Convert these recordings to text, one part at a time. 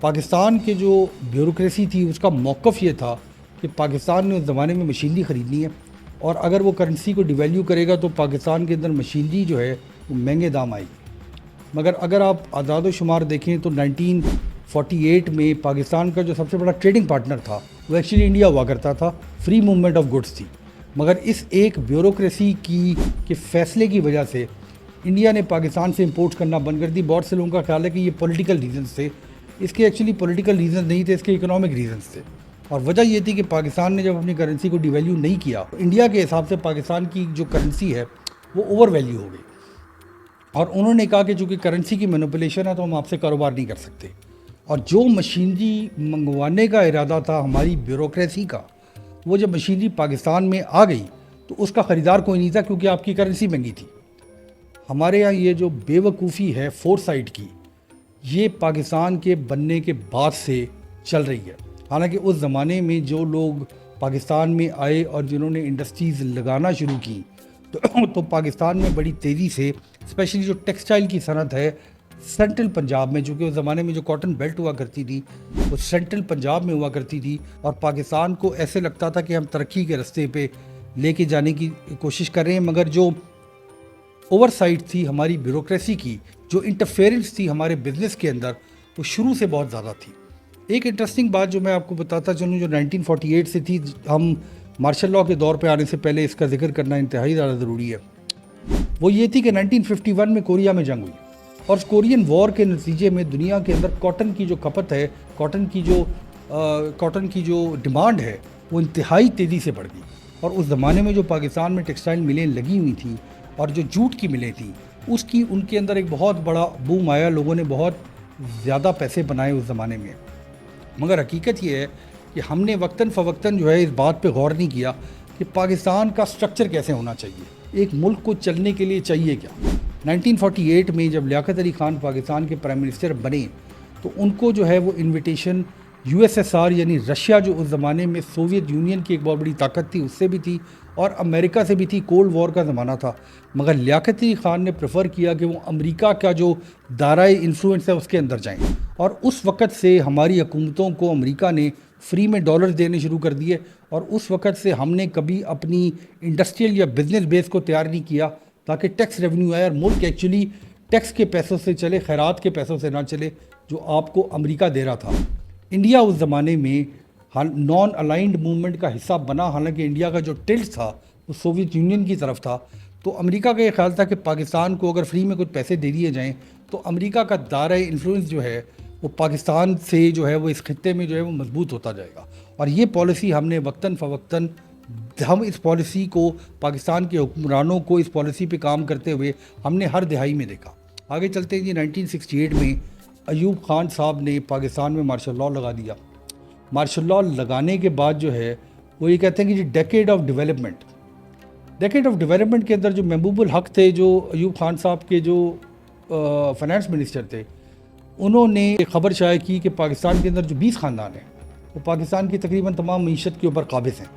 پاکستان کے جو بیوروکریسی تھی اس کا موقف یہ تھا کہ پاکستان نے اس زمانے میں مشینری خریدنی ہے، اور اگر وہ کرنسی کو ڈیویلیو کرے گا تو پاکستان کے اندر مشینری جو ہے وہ مہنگے دام آئے گی۔ مگر اگر آپ اعداد و شمار دیکھیں تو 1948 میں پاکستان کا جو سب سے بڑا ٹریڈنگ پارٹنر تھا وہ ایکچولی انڈیا ہوا کرتا تھا، فری موومنٹ آف گڈس تھی، مگر اس ایک بیوروکریسی کے فیصلے کی وجہ سے انڈیا نے پاکستان سے امپورٹ کرنا بند کر دی۔ بہت سے لوگوں کا خیال ہے کہ یہ پولیٹیکل ریزنز تھے، اس کے ایکچولی پولیٹیکل ریزنز نہیں تھے، اس کے اکنامک ریزنز تھے، اور وجہ یہ تھی کہ پاکستان نے جب اپنی کرنسی کو ڈیویلیو نہیں کیا، انڈیا کے حساب سے پاکستان کی جو کرنسی ہے وہ اوور ویلیو ہو گئی، اور انہوں نے کہا کہ چونکہ کرنسی کی مینوپولیشن ہے تو ہم آپ سے کاروبار نہیں کر سکتے، اور جو مشینری منگوانے کا ارادہ تھا ہماری بیوروکریسی کا، وہ جب مشینری پاکستان میں آ گئی تو اس کا خریدار کوئی نہیں تھا کیونکہ آپ کی کرنسی مہنگی تھی۔ ہمارے ہاں یہ جو بے وقوفی ہے فور سائٹ کی، یہ پاکستان کے بننے کے بعد سے چل رہی ہے۔ حالانکہ اس زمانے میں جو لوگ پاکستان میں آئے اور جنہوں نے انڈسٹریز لگانا شروع کی تو پاکستان میں بڑی تیزی سے اسپیشلی جو ٹیکسٹائل کی صنعت ہے سینٹرل پنجاب میں، چونکہ اس زمانے میں جو کاٹن بیلٹ ہوا کرتی تھی وہ سینٹرل پنجاب میں ہوا کرتی تھی، اور پاکستان کو ایسے لگتا تھا کہ ہم ترقی کے راستے پہ لے کے جانے کی کوشش کر رہے ہیں، مگر جو اوور سائٹ تھی ہماری بیوروکریسی کی، جو انٹرفیئرنس تھی ہمارے بزنس کے اندر، وہ شروع سے بہت زیادہ تھی۔ ایک انٹرسٹنگ بات جو میں آپ کو بتاتا چلوں جو 1948 سے تھی، ہم مارشل لاء کے دور پہ آنے سے پہلے اس کا ذکر کرنا انتہائی زیادہ ضروری ہے، وہ یہ تھی کہ 1951 میں کوریا میں جنگ ہوئی، اور اس کورین وار کے نتیجے میں دنیا کے اندر کاٹن کی جو کھپت ہے، کاٹن کی جو ڈیمانڈ ہے وہ انتہائی تیزی سے بڑھ گئی، اور اس زمانے میں جو پاکستان میں ٹیکسٹائل ملیں لگی ہوئی تھیں اور جو جوٹ کی ملیں تھیں ان کے اندر ایک بہت بڑا بوم آیا، لوگوں نے بہت زیادہ پیسے بنائے اس زمانے میں۔ مگر حقیقت یہ ہے کہ ہم نے وقتاً فوقتاً جو ہے اس بات پہ غور نہیں کیا کہ پاکستان کا سٹرکچر کیسے ہونا چاہیے، ایک ملک کو چلنے کے لیے چاہیے کیا۔ 1948 میں جب لیاقت علی خان پاکستان کے پرائم منسٹر بنے تو ان کو جو ہے وہ انویٹیشن USSR یعنی رشیا جو اس زمانے میں سوویت یونین کی ایک بہت بڑی طاقت تھی اس سے بھی تھی، اور امریکہ سے بھی تھی، کولڈ وار کا زمانہ تھا، مگر لیاقت علی خان نے پریفر کیا کہ وہ امریکہ کا جو دائرۂ انفلوئنس ہے اس کے اندر جائیں، اور اس وقت سے ہماری حکومتوں کو امریکہ نے فری میں ڈالر دینے شروع کر دیے، اور اس وقت سے ہم نے کبھی اپنی انڈسٹریل یا بزنس بیس کو تیار نہیں کیا تاکہ ٹیکس ریونیو آئے، اور ملک ایکچولی ٹیکس کے پیسوں سے چلے، خیرات کے پیسوں سے نہ چلے جو آپ کو امریکہ دے رہا تھا۔ انڈیا اس زمانے میں نان الائنڈ موومنٹ کا حصہ بنا، حالانکہ انڈیا کا جو ٹلٹ تھا وہ سوویت یونین کی طرف تھا، تو امریکہ کا یہ خیال تھا کہ پاکستان کو اگر فری میں کچھ پیسے دے دیے جائیں تو امریکہ کا دائرۂ انفلوئنس جو ہے وہ پاکستان سے جو ہے وہ اس خطے میں جو ہے وہ مضبوط ہوتا جائے گا، اور یہ پالیسی ہم نے وقتاً فوقتاً ہم اس پالیسی کو پاکستان کے حکمرانوں کو اس پالیسی پہ کام کرتے ہوئے ہم نے ہر دہائی میں دیکھا۔ آگے چلتے ہیں جی 1968 میں ایوب خان صاحب نے پاکستان میں مارشل لاء لگا دیا۔ مارشل لاء لگانے کے بعد جو ہے وہ یہ کہتے ہیں کہ جی ڈیکیڈ آف ڈیولپمنٹ کے اندر جو محبوب الحق تھے، جو ایوب خان صاحب کے جو فائنانس منسٹر تھے، انہوں نے ایک خبر شائع کی کہ پاکستان کے اندر جو 20 خاندان ہیں وہ پاکستان کی تقریباً تمام معیشت کے اوپر قابض ہیں۔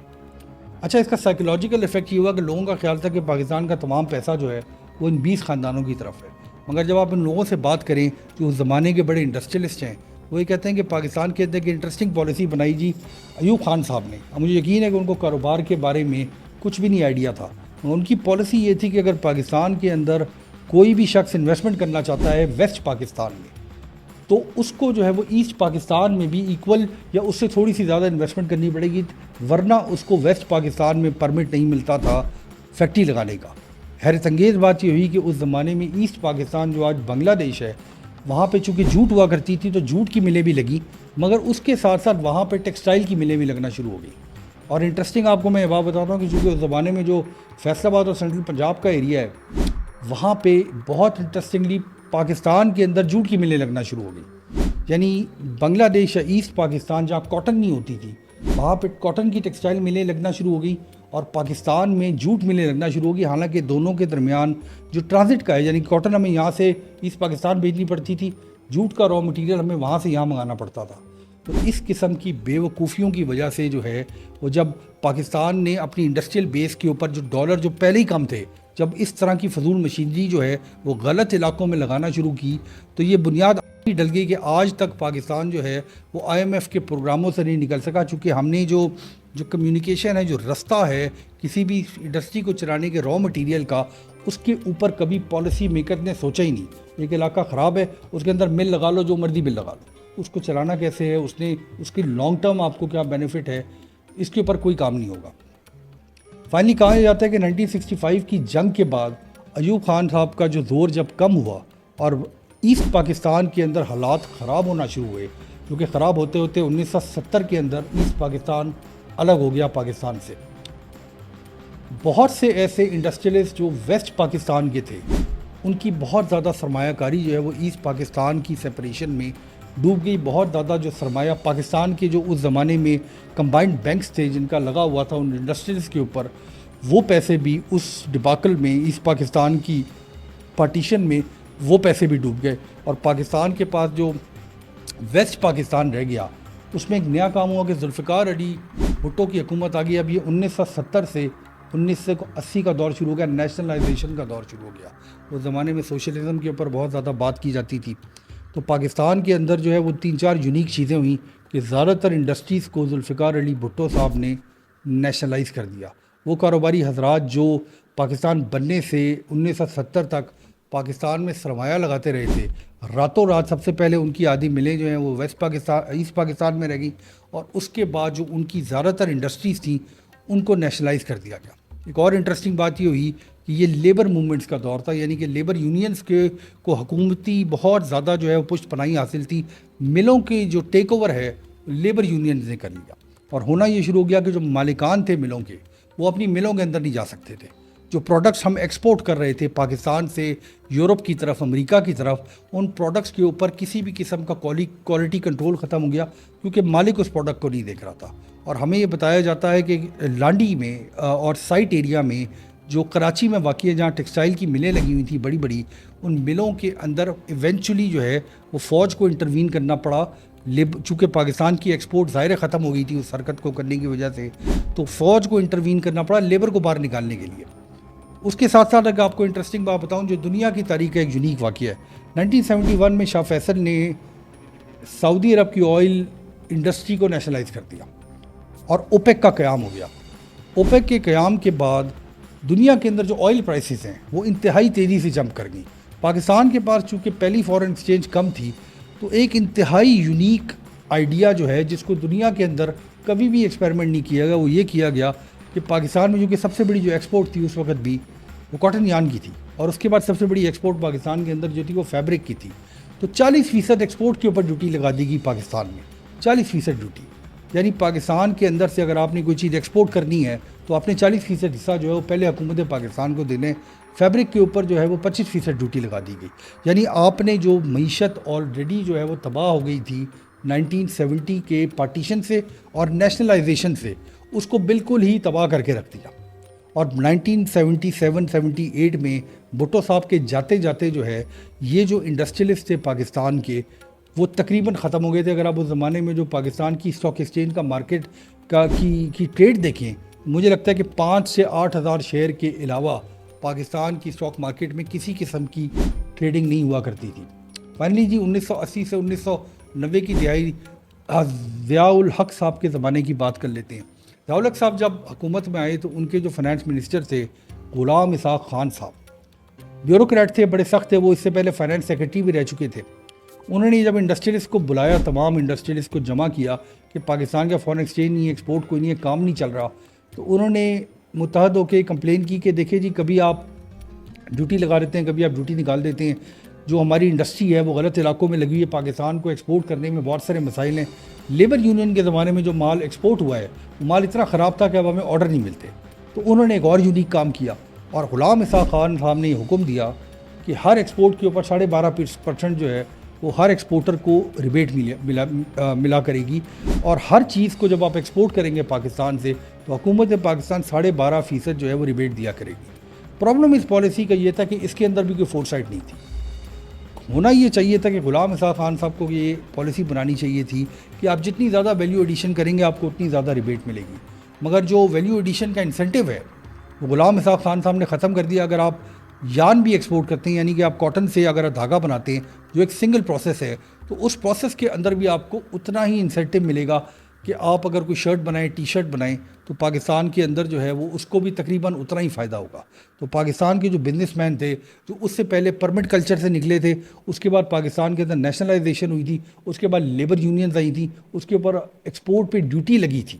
اچھا، اس کا سائیکولوجیکل ایفیکٹ یہ ہوا کہ لوگوں کا خیال تھا کہ پاکستان کا تمام پیسہ جو ہے وہ ان 20 خاندانوں کی طرف ہے، مگر جب آپ ان لوگوں سے بات کریں جو اس زمانے کے بڑے انڈسٹریلسٹ ہیں، وہ یہ کہتے ہیں کہ پاکستان کے اندر ایک انٹرسٹنگ پالیسی بنائی جی ایوب خان صاحب نے، اور مجھے یقین ہے کہ ان کو کاروبار کے بارے میں کچھ بھی نہیں آئیڈیا تھا۔ ان کی پالیسی یہ تھی کہ اگر پاکستان کے اندر کوئی بھی شخص انویسٹمنٹ کرنا چاہتا ہے ویسٹ پاکستان میں، تو اس کو جو ہے وہ ایسٹ پاکستان میں بھی ایکول یا اس سے تھوڑی سی زیادہ انویسٹمنٹ کرنی پڑے گی، ورنہ اس کو ویسٹ پاکستان میں پرمٹ نہیں ملتا تھا فیکٹری لگانے کا۔ حیرت انگیز بات یہ ہوئی کہ اس زمانے میں ایسٹ پاکستان جو آج بنگلہ دیش ہے، وہاں پہ چونکہ جوٹ ہوا کرتی تھی تو جوٹ کی ملیں بھی لگی، مگر اس کے ساتھ ساتھ وہاں پہ ٹیکسٹائل کی ملیں بھی لگنا شروع ہو گئی۔ اور انٹرسٹنگ آپ کو میں یہ بات بتاتا ہوں کہ چونکہ اس زمانے میں جو فیصل آباد اور سینٹرل پنجاب کا ایریا ہے، وہاں پہ بہت انٹرسٹنگلی پاکستان کے اندر جوٹ کی ملیں لگنا شروع ہو گئی، یعنی بنگلہ دیش یا ایسٹ پاکستان جہاں کاٹن نہیں ہوتی تھی وہاں پہ کاٹن کی ٹیکسٹائل ملیں لگنا شروع ہو گئی، اور پاکستان میں جوٹ ملیں لگنا شروع ہو گئی۔ حالانکہ دونوں کے درمیان جو ٹرانزٹ کا ہے، یعنی کاٹن ہمیں یہاں سے ایسٹ پاکستان بھیجنی پڑتی تھی، جوٹ کا را مٹیریل ہمیں وہاں سے یہاں منگانا پڑتا تھا۔ تو اس قسم کی بے وقوفیوں کی وجہ سے جو ہے وہ جب پاکستان نے اپنی انڈسٹریل بیس کے اوپر جو ڈالر جو پہلے ہی کم تھے، جب اس طرح کی فضول مشینری جو ہے وہ غلط علاقوں میں لگانا شروع کی، تو یہ بنیاد ڈل گئی کہ آج تک پاکستان جو ہے وہ IMF کے پروگراموں سے نہیں نکل سکا، چونکہ ہم نے جو کمیونیکیشن ہے، جو رستہ ہے کسی بھی انڈسٹری کو چلانے کے را مٹیریل کا، اس کے اوپر کبھی پالیسی میکر نے سوچا ہی نہیں۔ ایک علاقہ خراب ہے، اس کے اندر مل لگا لو، جو مرضی مل لگا لو، اس کو چلانا کیسے ہے، اس کی لانگ ٹرم آپ کو کیا بینیفٹ ہے، اس کے اوپر کوئی کام نہیں ہوگا۔ فائنلی کہا جاتا ہے کہ 1965 کی جنگ کے بعد ایوب خان صاحب کا جو زور جب کم ہوا اور ایسٹ پاکستان کے اندر حالات خراب ہونا شروع ہوئے، جو کہ خراب ہوتے ہوتے 1970 کے اندر ایسٹ پاکستان الگ ہو گیا پاکستان سے۔ بہت سے ایسے انڈسٹریلسٹ جو ویسٹ پاکستان کے تھے، ان کی بہت زیادہ سرمایہ کاری جو ہے وہ ایسٹ پاکستان کی سپریشن میں ڈوب گئی۔ بہت زیادہ جو سرمایہ پاکستان کے جو اس زمانے میں کمبائنڈ بینکس تھے جن کا لگا ہوا تھا ان انڈسٹریز کے اوپر، وہ پیسے بھی اس ڈباکل میں، ایسٹ پاکستان کی پارٹیشن میں وہ پیسے بھی ڈوب گئے، اور پاکستان کے پاس جو ویسٹ پاکستان رہ گیا اس میں ایک نیا کام ہوا کہ ذوالفقار علی بھٹو کی حکومت آ گئی۔ اب یہ 1970 سے 1980 کا دور شروع ہو گیا، نیشنلائزیشن کا دور شروع ہو گیا۔ اس زمانے میں سوشلزم کے اوپر بہت زیادہ بات کی جاتی تھی، تو پاکستان کے اندر جو ہے وہ 3-4 یونیک چیزیں ہوئیں کہ زیادہ تر انڈسٹریز کو ذوالفقار علی بھٹو صاحب نے نیشنلائز کر دیا۔ وہ کاروباری حضرات جو پاکستان بننے سے 1970 تک پاکستان میں سرمایہ لگاتے رہے تھے، راتوں رات سب سے پہلے ان کی آدھی ملیں جو ہیں وہ ایسٹ پاکستان میں رہ گئیں، اور اس کے بعد جو ان کی زیادہ تر انڈسٹریز تھیں ان کو نیشنلائز کر دیا گیا۔ ایک اور انٹرسٹنگ بات یہ ہوئی کہ یہ لیبر موومنٹس کا دور تھا، یعنی کہ لیبر یونینز کو حکومتی بہت زیادہ جو ہے وہ پشت پناہی حاصل تھی۔ ملوں کی جو ٹیک اوور ہے لیبر یونینز نے کر لیا، اور ہونا یہ شروع ہو گیا کہ جو مالکان تھے ملوں کے، وہ اپنی ملوں کے اندر نہیں جا سکتے تھے۔ جو پروڈکٹس ہم ایکسپورٹ کر رہے تھے پاکستان سے یورپ کی طرف، امریکہ کی طرف، ان پروڈکٹس کے اوپر کسی بھی قسم کا کوالٹی کنٹرول ختم ہو گیا، کیونکہ مالک اس پروڈکٹ کو نہیں دیکھ رہا تھا۔ اور ہمیں یہ بتایا جاتا ہے کہ لانڈی میں اور سائٹ ایریا میں جو کراچی میں واقع ہے، جہاں ٹیکسٹائل کی ملیں لگی ہوئی تھیں بڑی بڑی، ان ملوں کے اندر ایونچولی جو ہے وہ فوج کو انٹروین کرنا پڑا، چونکہ پاکستان کی ایکسپورٹ ظاہر ختم ہو گئی تھی اس حرکت کو کرنے کی وجہ سے، تو فوج کو انٹروین کرنا پڑا لیبر کو باہر نکالنے کے لیے۔ اس کے ساتھ ساتھ اگر آپ کو انٹرسٹنگ بات بتاؤں جو دنیا کی تاریخ کا ایک یونیک واقعہ ہے، 1971 میں شاہ فیصل نے سعودی عرب کی آئل انڈسٹری کو نیشنلائز کر دیا اور اوپیک کا قیام ہو گیا۔ اوپیک کے قیام کے بعد دنیا کے اندر جو آئل پرائسز ہیں وہ انتہائی تیزی سے جمپ کر گئیں۔ پاکستان کے پاس چونکہ پہلی فارن ایکسچینج کم تھی، تو ایک انتہائی یونیک آئیڈیا جو ہے جس کو دنیا کے اندر کبھی بھی ایکسپیریمنٹ نہیں کیا گیا، وہ یہ کیا گیا کہ پاکستان میں جو کہ سب سے بڑی جو ایکسپورٹ تھی اس وقت بھی وہ کاٹن یارن کی تھی، اور اس کے بعد سب سے بڑی ایکسپورٹ پاکستان کے اندر جو تھی وہ فیبرک کی تھی، تو 40% ایکسپورٹ کے اوپر ڈیوٹی لگا دی گئی پاکستان میں، 40% ڈیوٹی۔ یعنی پاکستان کے اندر سے اگر آپ نے کوئی چیز ایکسپورٹ کرنی ہے تو آپ نے 40% حصہ جو ہے وہ پہلے حکومت پاکستان کو دینے، فیبرک کے اوپر جو ہے وہ 25% ڈیوٹی لگا دی گئی۔ یعنی آپ نے جو معیشت آلریڈی جو ہے وہ تباہ ہو گئی تھی 1970 کے پارٹیشن سے اور نیشنلائزیشن سے، اس کو بالکل ہی تباہ کر کے رکھ دیا۔ اور 1977-78 میں بھٹو صاحب کے جاتے جاتے جو ہے یہ جو انڈسٹریلسٹ تھے پاکستان کے وہ تقریباً ختم ہو گئے تھے۔ اگر آپ اس زمانے میں جو پاکستان کی اسٹاک ایکسچینج کا مارکیٹ کی ٹریڈ دیکھیں، مجھے لگتا ہے کہ 5 سے 8 ہزار شیئر کے علاوہ پاکستان کی اسٹاک مارکیٹ میں کسی قسم کی ٹریڈنگ نہیں ہوا کرتی تھی۔ فائنلی جی 1980 سے 1990 کی دہائی ضیاء الحق صاحب کے زمانے کی بات کر لیتے ہیں۔ ضیاء الحق صاحب جب حکومت میں آئے تو ان کے جو فائنانس منسٹر تھے غلام اسحاق خان صاحب، بیوروکریٹ تھے، بڑے سخت تھے، وہ اس سے پہلے فائنانس سیکرٹری بھی رہ چکے تھے۔ انہوں نے جب انڈسٹریلسٹ کو بلایا، تمام انڈسٹریلسٹ کو جمع کیا کہ پاکستان کا فارن ایکسچینج نہیں ہے، ایکسپورٹ کوئی نہیں ہے، کام نہیں چل رہا، تو انہوں نے متحد ہو کے کمپلین کی کہ دیکھیں جی کبھی آپ ڈیوٹی لگا دیتے ہیں، کبھی آپ ڈیوٹی نکال دیتے ہیں، جو ہماری انڈسٹری ہے وہ غلط علاقوں میں لگی ہوئی ہے، پاکستان کو ایکسپورٹ کرنے میں بہت سارے مسائل ہیں۔ لیبر یونین کے زمانے میں جو مال ایکسپورٹ ہوا ہے وہ مال اتنا خراب تھا کہ اب ہمیں آرڈر نہیں ملتے، تو انہوں نے ایک اور یونیک کام کیا اور غلام اسحاق خان صاحب نے یہ حکم دیا کہ ہر ایکسپورٹ کے اوپر 12.5% جو ہے وہ ہر ایکسپورٹر کو ریبیٹ ملا کرے گی، اور ہر چیز کو جب آپ ایکسپورٹ کریں گے پاکستان سے تو حکومت پاکستان 12.5% جو ہے وہ ریبیٹ دیا کرے گی۔ پرابلم اس پالیسی کا یہ تھا کہ اس کے اندر بھی کوئی فور سائٹ نہیں تھی۔ ہونا یہ چاہیے تھا کہ غلام اسحاق خان صاحب کو یہ پالیسی بنانی چاہیے تھی کہ آپ جتنی زیادہ ویلیو ایڈیشن کریں گے آپ کو اتنی زیادہ ریبیٹ ملے گی، مگر جو ویلیو ایڈیشن کا انسینٹیو ہے وہ غلام اسحاق خان صاحب نے ختم کر دیا۔ اگر آپ یارن بھی ایکسپورٹ کرتے ہیں، یعنی کہ آپ کاٹن سے اگر دھاگا بناتے ہیں جو ایک سنگل پروسیس ہے، تو اس پروسیس کے اندر بھی آپ کو اتنا ہی انسینٹیو ملے گا کہ آپ اگر کوئی شرٹ بنائیں، ٹی شرٹ بنائیں، تو پاکستان کے اندر جو ہے وہ اس کو بھی تقریباً اتنا ہی فائدہ ہوگا۔ تو پاکستان کے جو بزنس مین تھے جو اس سے پہلے پرمٹ کلچر سے نکلے تھے، اس کے بعد پاکستان کے اندر نیشنلائزیشن ہوئی تھی، اس کے بعد لیبر یونینز آئی تھیں، اس کے اوپر ایکسپورٹ پہ ڈیوٹی لگی تھی۔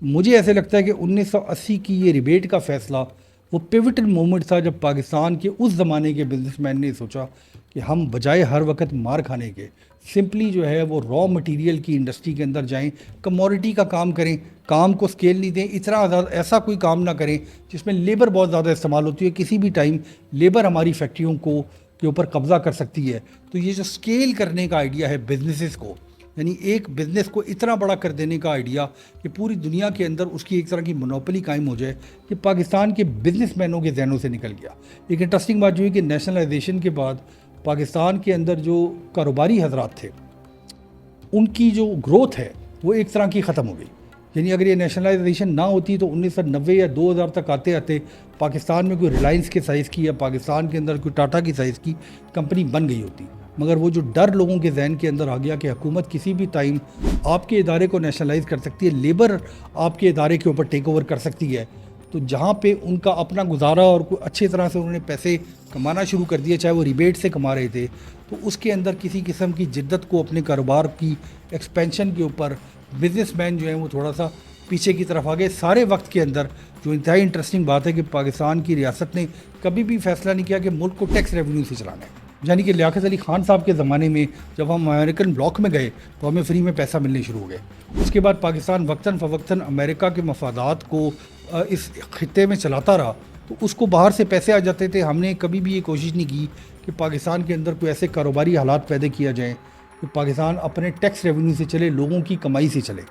مجھے ایسے لگتا ہے کہ 1980 کی یہ ریبیٹ کا فیصلہ وہ پیوٹل مومنٹ تھا، جب پاکستان کے اس زمانے کے بزنس مین نے سوچا کہ ہم بجائے ہر وقت مار کھانے کے سمپلی جو ہے وہ را مٹیریل کی انڈسٹری کے اندر جائیں، کموڈٹی کا کام کریں، کام کو سکیل نہیں دیں، اتنا زیادہ ایسا کوئی کام نہ کریں جس میں لیبر بہت زیادہ استعمال ہوتی ہے، کسی بھی ٹائم لیبر ہماری فیکٹریوں کو کے اوپر قبضہ کر سکتی ہے۔ تو یہ جو سکیل کرنے کا آئیڈیا ہے بزنسز کو، یعنی ایک بزنس کو اتنا بڑا کر دینے کا آئیڈیا کہ پوری دنیا کے اندر اس کی ایک طرح کی مونوپلی قائم ہو جائے، کہ پاکستان کے بزنس مینوں کے ذہنوں سے نکل گیا۔ ایک انٹرسٹنگ بات جو ہے کہ نیشنلائزیشن کے بعد پاکستان کے اندر جو کاروباری حضرات تھے ان کی جو گروتھ ہے وہ ایک طرح کی ختم ہو گئی۔ یعنی اگر یہ نیشنلائزیشن نہ ہوتی تو 1990 یا 2000 تک آتے آتے پاکستان میں کوئی ریلائنس کے سائز کی یا پاکستان کے اندر کوئی ٹاٹا کی سائز کی کمپنی بن گئی ہوتی۔ مگر وہ جو ڈر لوگوں کے ذہن کے اندر آ گیا کہ حکومت کسی بھی ٹائم آپ کے ادارے کو نیشنلائز کر سکتی ہے، لیبر آپ کے ادارے کے اوپر ٹیک اوور کر سکتی ہے، تو جہاں پہ ان کا اپنا گزارا اور کوئی اچھے طرح سے انہوں نے پیسے کمانا شروع کر دیا، چاہے وہ ریبیٹ سے کما رہے تھے، تو اس کے اندر کسی قسم کی جدت کو اپنے کاروبار کی ایکسپینشن کے اوپر بزنس مین جو ہیں وہ تھوڑا سا پیچھے کی طرف آ گئے۔ سارے وقت کے اندر جو انتہائی انٹرسٹنگ بات ہے کہ پاکستان کی ریاست نے کبھی بھی فیصلہ نہیں کیا کہ ملک کو ٹیکس ریونیو سے چلانا ہے۔ یعنی کہ لیاقت علی خان صاحب کے زمانے میں جب ہم امریکن بلاک میں گئے تو ہمیں فری میں پیسہ ملنے شروع ہو گئے۔ اس کے بعد پاکستان وقتاً فوقتاً امریکہ کے مفادات کو اس خطے میں چلاتا رہا، تو اس کو باہر سے پیسے آ جاتے تھے۔ ہم نے کبھی بھی یہ کوشش نہیں کی کہ پاکستان کے اندر کوئی ایسے کاروباری حالات پیدا کیا جائیں کہ پاکستان اپنے ٹیکس ریونیو سے چلے، لوگوں کی کمائی سے چلے۔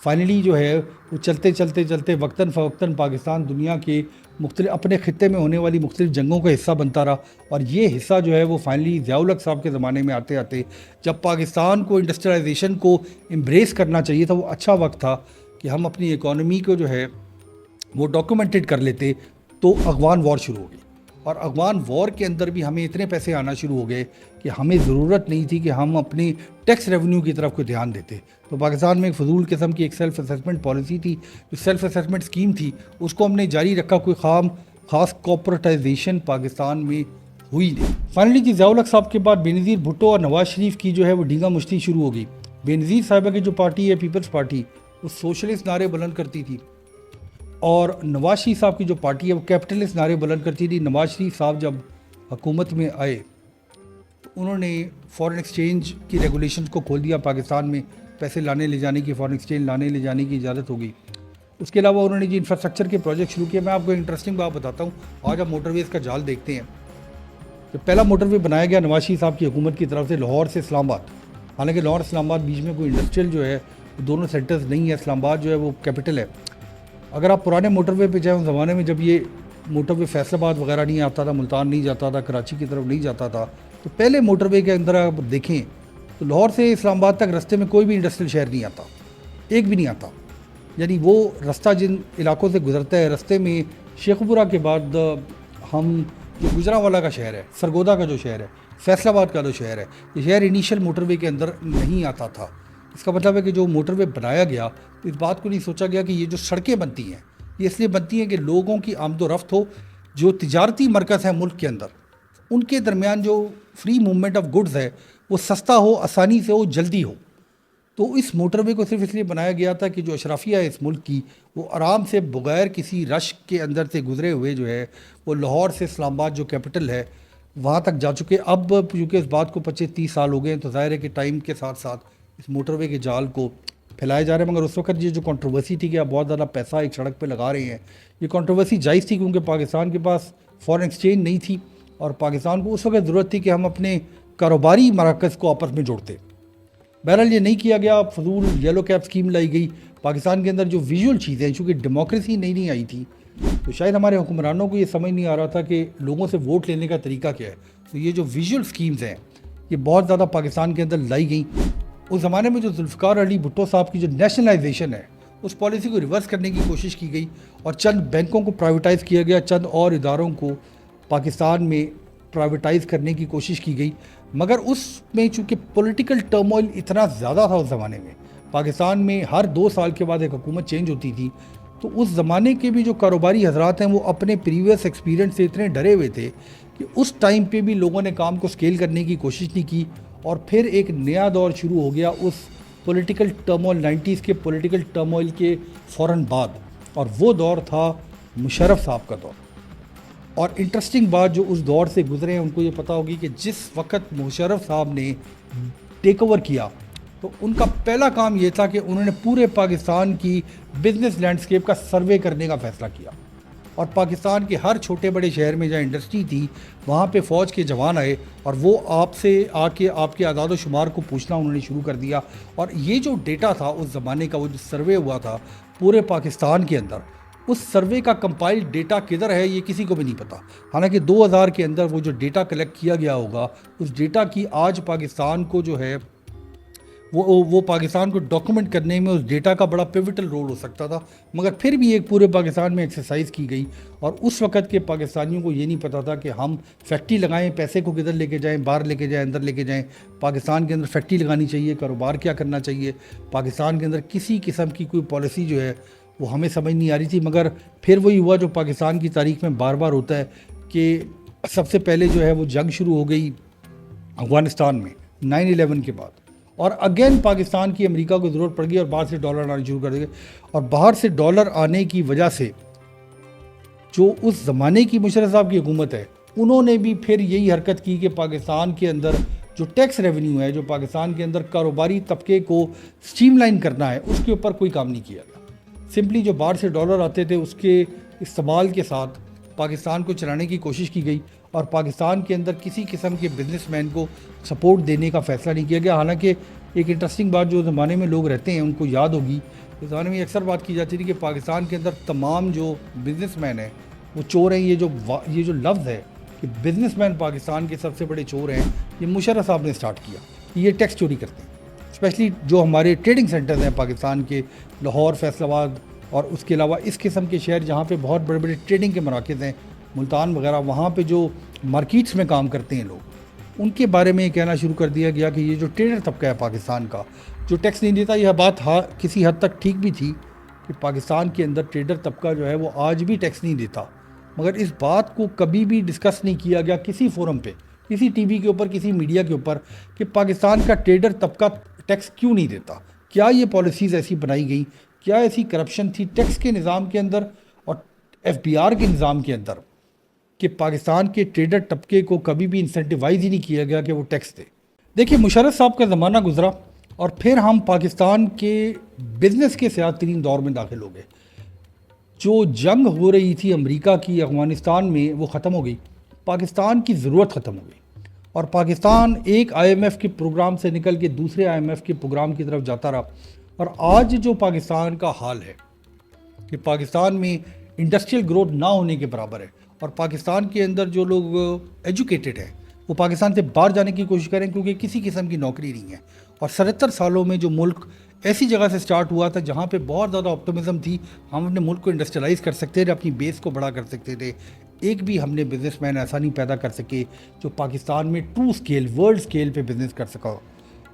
فائنلی جو ہے وہ چلتے چلتے چلتے وقتاً فوقتاً پاکستان دنیا کے مختلف اپنے خطے میں ہونے والی مختلف جنگوں کا حصہ بنتا رہا، اور یہ حصہ جو ہے وہ فائنلی ضیاء الحق صاحب کے زمانے میں آتے آتے جب پاکستان کو انڈسٹریلائزیشن کو امبریس کرنا چاہیے تھا، وہ اچھا وقت تھا کہ ہم اپنی اکانومی کو جو ہے وہ ڈاکومنٹڈ کر لیتے، تو افغان وار شروع ہو گئی۔ اور افغان وار کے اندر بھی ہمیں اتنے پیسے آنا شروع ہو گئے کہ ہمیں ضرورت نہیں تھی کہ ہم اپنی ٹیکس ریونیو کی طرف کو دھیان دیتے۔ تو پاکستان میں ایک فضول قسم کی ایک سیلف اسیسمنٹ پالیسی تھی، جو سیلف اسیسمنٹ اسکیم تھی اس کو ہم نے جاری رکھا، کوئی خاص کارپوریٹائزیشن پاکستان میں ہوئی نہیں۔ فائنلی جی ضیاء الحق صاحب کے بعد بے نظیر بھٹو اور نواز شریف کی جو ہے وہ ڈینگا مشتی شروع ہو گئی۔ بے نظیر صاحبہ کی جو پارٹی ہے پیپلز پارٹی، وہ سوشلسٹ نعرے بلند کرتی تھی، اور نواز شریف صاحب کی جو پارٹی ہے وہ کیپٹلسٹ نعرے بلند کرتی تھی۔ نواز شریف صاحب جب حکومت میں آئے تو انہوں نے فارن ایکسچینج کی ریگولیشنز کو کھول دیا، پاکستان میں پیسے لانے لے جانے کی، فارن ایکسچینج لانے لے جانے کی اجازت ہو گئی۔ اس کے علاوہ انہوں نے جی انفراسٹرکچر کے پروجیکٹ شروع کیے۔ میں آپ کو انٹرسٹنگ بات بتاتا ہوں، آج آپ موٹر ویز کا جال دیکھتے ہیں۔ جو پہلا موٹر وے بنایا گیا نواز شریف صاحب کی حکومت کی طرف سے لاہور سے اسلام آباد، حالانکہ لاہور اسلام آباد بیچ میں کوئی انڈسٹریل جو ہے دونوں سینٹرز نہیں ہے، اسلام آباد جو ہے وہ کیپٹل ہے۔ اگر آپ پرانے موٹر وے پہ جائیں اس زمانے میں جب یہ موٹر وے فیصل آباد وغیرہ نہیں آتا تھا، ملتان نہیں جاتا تھا، کراچی کی طرف نہیں جاتا تھا، تو پہلے موٹر وے کے اندر آپ دیکھیں تو لاہور سے اسلام آباد تک رستے میں کوئی بھی انڈسٹریل شہر نہیں آتا، ایک بھی نہیں آتا۔ یعنی وہ رستہ جن علاقوں سے گزرتا ہے، رستے میں شیخوپورہ کے بعد ہم جو گجرانوالہ کا شہر ہے، سرگودا کا جو شہر ہے، فیصل آباد کا جو شہر ہے، یہ شہر انیشیل موٹر وے کے اندر نہیں آتا تھا۔ اس کا مطلب ہے کہ جو موٹر وے بنایا گیا تو اس بات کو نہیں سوچا گیا کہ یہ جو سڑکیں بنتی ہیں یہ اس لیے بنتی ہیں کہ لوگوں کی آمد و رفت ہو، جو تجارتی مرکز ہیں ملک کے اندر ان کے درمیان جو فری موومنٹ آف گڈز ہے وہ سستا ہو، آسانی سے ہو، جلدی ہو۔ تو اس موٹر وے کو صرف اس لیے بنایا گیا تھا کہ جو اشرافیہ ہے اس ملک کی وہ آرام سے بغیر کسی رش کے اندر سے گزرے ہوئے جو ہے وہ لاہور سے اسلام آباد جو کیپٹل ہے وہاں تک جا چکے۔ اب چونکہ اس بات کو 25-30 سال ہو گئے ہیں تو ظاہر ہے کہ ٹائم کے ساتھ ساتھ اس موٹر وے کے جال کو پھیلایا جا رہا ہے، مگر اس وقت یہ جو کنٹروورسی تھی کہ آپ بہت زیادہ پیسہ ایک سڑک پہ لگا رہے ہیں، یہ کنٹروورسی جائز تھی کیونکہ پاکستان کے پاس فارن ایکسچینج نہیں تھی اور پاکستان کو اس وقت ضرورت تھی کہ ہم اپنے کاروباری مراکز کو آپس میں جوڑتے۔ بہرحال یہ نہیں کیا گیا، فضول یلو کیپ اسکیم لائی گئی۔ پاکستان کے اندر جو ویژول چیزیں ہیں، چونکہ ڈیموکریسی نہیں آئی تھی تو شاید ہمارے حکمرانوں کو یہ سمجھ نہیں آ رہا تھا کہ لوگوں سے ووٹ لینے کا طریقہ کیا ہے، تو یہ جو ویژول اسکیمز ہیں یہ بہت زیادہ پاکستان کے اندر لائی گئیں۔ اس زمانے میں جو ذوالفقار علی بھٹو صاحب کی جو نیشنلائزیشن ہے اس پالیسی کو ریورس کرنے کی کوشش کی گئی اور چند بینکوں کو پرائیویٹائز کیا گیا، چند اور اداروں کو پاکستان میں پرائیویٹائز کرنے کی کوشش کی گئی، مگر اس میں چونکہ پولیٹیکل ٹرموائل اتنا زیادہ تھا اس زمانے میں، پاکستان میں ہر 2 سال کے بعد ایک حکومت چینج ہوتی تھی، تو اس زمانے کے بھی جو کاروباری حضرات ہیں وہ اپنے پریویس ایکسپیرینس سے اتنے ڈرے ہوئے تھے کہ اس ٹائم پہ بھی لوگوں نے کام کو سکیل کرنے کی کوشش نہیں کی، اور پھر ایک نیا دور شروع ہو گیا اس پولیٹیکل ٹرموائل 90s کے پولیٹیکل ٹرموائل کے فوراً بعد، اور وہ دور تھا مشرف صاحب کا دور۔ اور انٹرسٹنگ بات جو اس دور سے گزرے ہیں ان کو یہ پتہ ہوگی کہ جس وقت مشرف صاحب نے ٹیک اوور کیا تو ان کا پہلا کام یہ تھا کہ انہوں نے پورے پاکستان کی بزنس لینڈسکیپ کا سروے کرنے کا فیصلہ کیا، اور پاکستان کے ہر چھوٹے بڑے شہر میں جہاں انڈسٹری تھی وہاں پہ فوج کے جوان آئے، اور وہ آپ سے آ کے آپ کے اعداد و شمار کو پوچھنا انہوں نے شروع کر دیا، اور یہ جو ڈیٹا تھا اس زمانے کا، وہ جو سروے ہوا تھا پورے پاکستان کے اندر، اس سروے کا کمپائل ڈیٹا کدھر ہے یہ کسی کو بھی نہیں پتا، حالانکہ 2000 کے اندر وہ جو ڈیٹا کلیکٹ کیا گیا ہوگا اس ڈیٹا کی آج پاکستان کو جو ہے وہ پاکستان کو ڈاکومنٹ کرنے میں اس ڈیٹا کا بڑا پیوٹل رول ہو سکتا تھا، مگر پھر بھی ایک پورے پاکستان میں ایکسرسائز کی گئی، اور اس وقت کے پاکستانیوں کو یہ نہیں پتا تھا کہ ہم فیکٹری لگائیں، پیسے کو کدھر لے کے جائیں، باہر لے کے جائیں، اندر لے کے جائیں، پاکستان کے اندر فیکٹری لگانی چاہیے، کاروبار کیا کرنا چاہیے، پاکستان کے اندر کسی قسم کی کوئی پالیسی جو ہے وہ ہمیں سمجھ نہیں آ رہی تھی۔ مگر پھر وہی ہوا جو پاکستان کی تاریخ میں بار بار ہوتا ہے کہ سب سے پہلے جو ہے وہ جنگ شروع ہو گئی افغانستان میں 9/11 کے بعد، اور اگین پاکستان کی امریکہ کو ضرورت پڑ گئی اور باہر سے ڈالر آنا شروع کر دے گئے، اور باہر سے ڈالر آنے کی وجہ سے جو اس زمانے کی مشرف صاحب کی حکومت ہے انہوں نے بھی پھر یہی حرکت کی کہ پاکستان کے اندر جو ٹیکس ریونیو ہے، جو پاکستان کے اندر کاروباری طبقے کو سٹریم لائن کرنا ہے، اس کے اوپر کوئی کام نہیں کیا گیا۔ سمپلی جو باہر سے ڈالر آتے تھے اس کے استعمال کے ساتھ پاکستان کو چلانے کی کوشش کی گئی، اور پاکستان کے اندر کسی قسم کے بزنس مین کو سپورٹ دینے کا فیصلہ نہیں کیا گیا۔ حالانکہ ایک انٹرسٹنگ بات جو زمانے میں لوگ رہتے ہیں ان کو یاد ہوگی، اس زمانے میں اکثر بات کی جاتی تھی کہ پاکستان کے اندر تمام جو بزنس مین ہیں وہ چور ہیں۔ یہ جو لفظ ہے کہ بزنس مین پاکستان کے سب سے بڑے چور ہیں، یہ مشرف صاحب نے سٹارٹ کیا، یہ ٹیکس چوری کرتے ہیں، اسپیشلی جو ہمارے ٹریڈنگ سینٹرز ہیں پاکستان کے، لاہور، فیصل آباد، اور اس کے علاوہ اس قسم کے شہر جہاں پہ بہت بڑے بڑے ٹریڈنگ کے مراکز ہیں، ملتان وغیرہ، وہاں پہ جو مارکیٹس میں کام کرتے ہیں لوگ، ان کے بارے میں یہ کہنا شروع کر دیا گیا کہ یہ جو ٹریڈر طبقہ ہے پاکستان کا جو ٹیکس نہیں دیتا، یہ بات کسی حد تک ٹھیک بھی تھی کہ پاکستان کے اندر ٹریڈر طبقہ جو ہے وہ آج بھی ٹیکس نہیں دیتا، مگر اس بات کو کبھی بھی ڈسکس نہیں کیا گیا کسی فورم پہ، کسی ٹی وی کے اوپر، کسی میڈیا کے اوپر، کہ پاکستان کا ٹریڈر طبقہ ٹیکس کیوں نہیں دیتا، کیا یہ پالیسیز ایسی بنائی گئیں، کیا ایسی کرپشن تھی ٹیکس کے نظام کے اندر اور FBR کے نظام کے اندر کہ پاکستان کے ٹریڈر طبقے کو کبھی بھی انسینٹیوائز ہی نہیں کیا گیا کہ وہ ٹیکس دے۔ دیکھیے مشرف صاحب کا زمانہ گزرا اور پھر ہم پاکستان کے بزنس کے سیاہ ترین دور میں داخل ہو گئے۔ جو جنگ ہو رہی تھی امریکہ کی افغانستان میں وہ ختم ہو گئی، پاکستان کی ضرورت ختم ہو گئی، اور پاکستان ایک IMF کے پروگرام سے نکل کے دوسرے IMF کے پروگرام کی طرف جاتا رہا، اور آج جو پاکستان کا حال ہے کہ پاکستان میں انڈسٹریل گروتھ نہ ہونے کے برابر ہے، اور پاکستان کے اندر جو لوگ ایجوکیٹڈ ہیں وہ پاکستان سے باہر جانے کی کوشش کریں کیونکہ کسی قسم کی نوکری نہیں ہے، اور 77 سالوں میں جو ملک ایسی جگہ سے سٹارٹ ہوا تھا جہاں پہ بہت زیادہ آپٹمزم تھی، ہم اپنے ملک کو انڈسٹریلائز کر سکتے تھے، اپنی بیس کو بڑا کر سکتے تھے، ایک بھی ہم نے بزنس مین ایسا نہیں پیدا کر سکے جو پاکستان میں ٹرو سکیل، ورلڈ سکیل پہ بزنس کر سکا ہو۔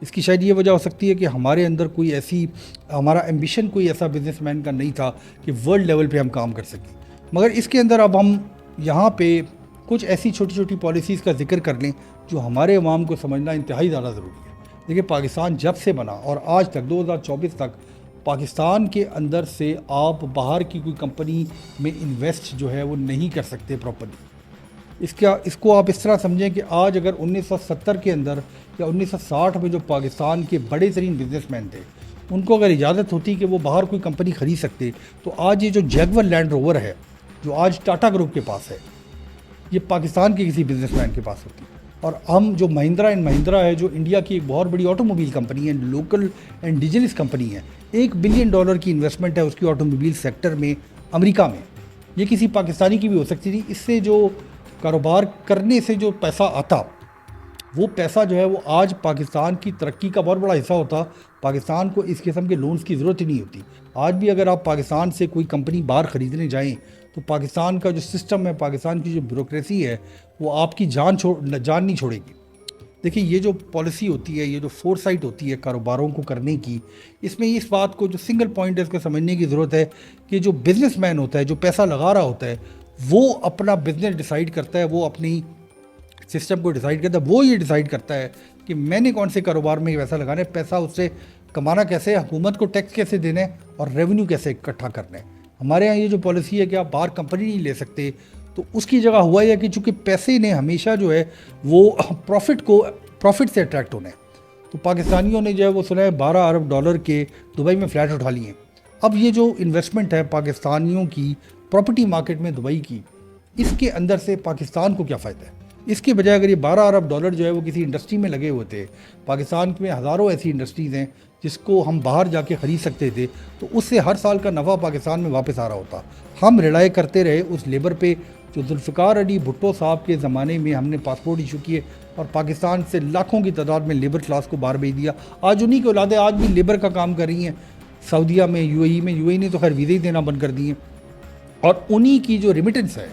اس کی شاید یہ وجہ ہو سکتی ہے کہ ہمارے اندر کوئی ایسی، ہمارا ایمبیشن کوئی ایسا بزنس مین کا نہیں تھا کہ ورلڈ لیول پہ ہم کام کر سکیں۔ مگر اس کے اندر اب ہم یہاں پہ کچھ ایسی چھوٹی چھوٹی پالیسیز کا ذکر کر لیں جو ہمارے عوام کو سمجھنا انتہائی زیادہ ضروری ہے۔ دیکھیے پاکستان جب سے بنا اور آج تک 2024 تک پاکستان کے اندر سے آپ باہر کی کوئی کمپنی میں انویسٹ جو ہے وہ نہیں کر سکتے پراپرلی۔ اس کو آپ اس طرح سمجھیں کہ آج اگر 1970 کے اندر یا 1960 میں جو پاکستان کے بڑے ترین بزنس مین تھے ان کو اگر اجازت ہوتی کہ وہ باہر کوئی کمپنی خرید سکتے، تو آج یہ جو جیگور لینڈ روور ہے جو آج ٹاٹا گروپ کے پاس ہے، یہ پاکستان کے کسی بزنس مین کے پاس ہوتی۔ اور ہم جو مہندرا اینڈ مہندرا ہے جو انڈیا کی ایک بہت بڑی آٹو موبائل کمپنی ہے، لوکل انڈیجنس کمپنی ہے، $1 بلین کی انویسٹمنٹ ہے اس کی آٹو موبائل سیکٹر میں امریکہ میں، یہ کسی پاکستانی کی بھی ہو سکتی تھی۔ اس سے جو کاروبار کرنے سے جو پیسہ آتا وہ پیسہ جو ہے وہ آج پاکستان کی ترقی کا بہت بڑا حصہ ہوتا. پاکستان کو اس قسم کے لونز کی ضرورت ہی نہیں ہوتی. آج بھی اگر آپ پاکستان سے کوئی کمپنی باہر خریدنے جائیں تو پاکستان کا جو سسٹم ہے, پاکستان کی جو بیوروکریسی ہے, وہ آپ کی جان نہیں چھوڑے گی. دیکھیں, یہ جو پالیسی ہوتی ہے, یہ جو فور سائٹ ہوتی ہے کاروباروں کو کرنے کی, اس میں اس بات کو جو سنگل پوائنٹ ہے اس کو سمجھنے کی ضرورت ہے کہ جو بزنس مین ہوتا ہے, جو پیسہ لگا رہا ہوتا ہے, وہ اپنا بزنس ڈیسائیڈ کرتا ہے, وہ اپنی سسٹم کو ڈیسائیڈ کرتا ہے. وہ یہ ڈیسائیڈ کرتا ہے کہ میں نے کون سے کاروبار میں پیسہ لگانا ہے, پیسہ اس سے کمانا کیسے ہے, حکومت کو ٹیکس کیسے دینا ہے, اور ریونیو کیسے اکٹھا کرنا ہے. ہمارے یہاں یہ جو پالیسی ہے کہ آپ باہر کمپنی نہیں لے سکتے, تو اس کی جگہ ہوا یہ کہ چونکہ پیسے نے ہمیشہ جو ہے وہ پروفٹ سے اٹریکٹ ہونا ہے, تو پاکستانیوں نے جو ہے وہ سنا ہے 12 ارب ڈالر کے دبئی میں فلیٹ اٹھا لیے ہیں. اب یہ جو انویسٹمنٹ ہے پاکستانیوں کی پراپرٹی مارکیٹ میں دبئی کی, اس کے اندر سے پاکستان کو کیا فائدہ ہے؟ اس کے بجائے اگر یہ 12 ارب ڈالر جو ہے وہ کسی انڈسٹری میں لگے ہوئے تھے, پاکستان میں ہزاروں ایسی انڈسٹریز ہیں جس کو ہم باہر جا کے خرید سکتے تھے, تو اس سے ہر سال کا نفع پاکستان میں واپس آ رہا ہوتا. ہم ریلائی کرتے رہے اس لیبر پہ جو ذوالفقار علی بھٹو صاحب کے زمانے میں ہم نے پاسپورٹ ایشو کیے اور پاکستان سے لاکھوں کی تعداد میں لیبر کلاس کو باہر بھیج دیا. آج انہی کی اولادیں آج بھی لیبر کا کام کر رہی ہیں سعودیہ میں, یو اے ای نے تو خیر ویزے ہی دینا بند کر دیے, اور انہی کی جو ریمیٹنس ہے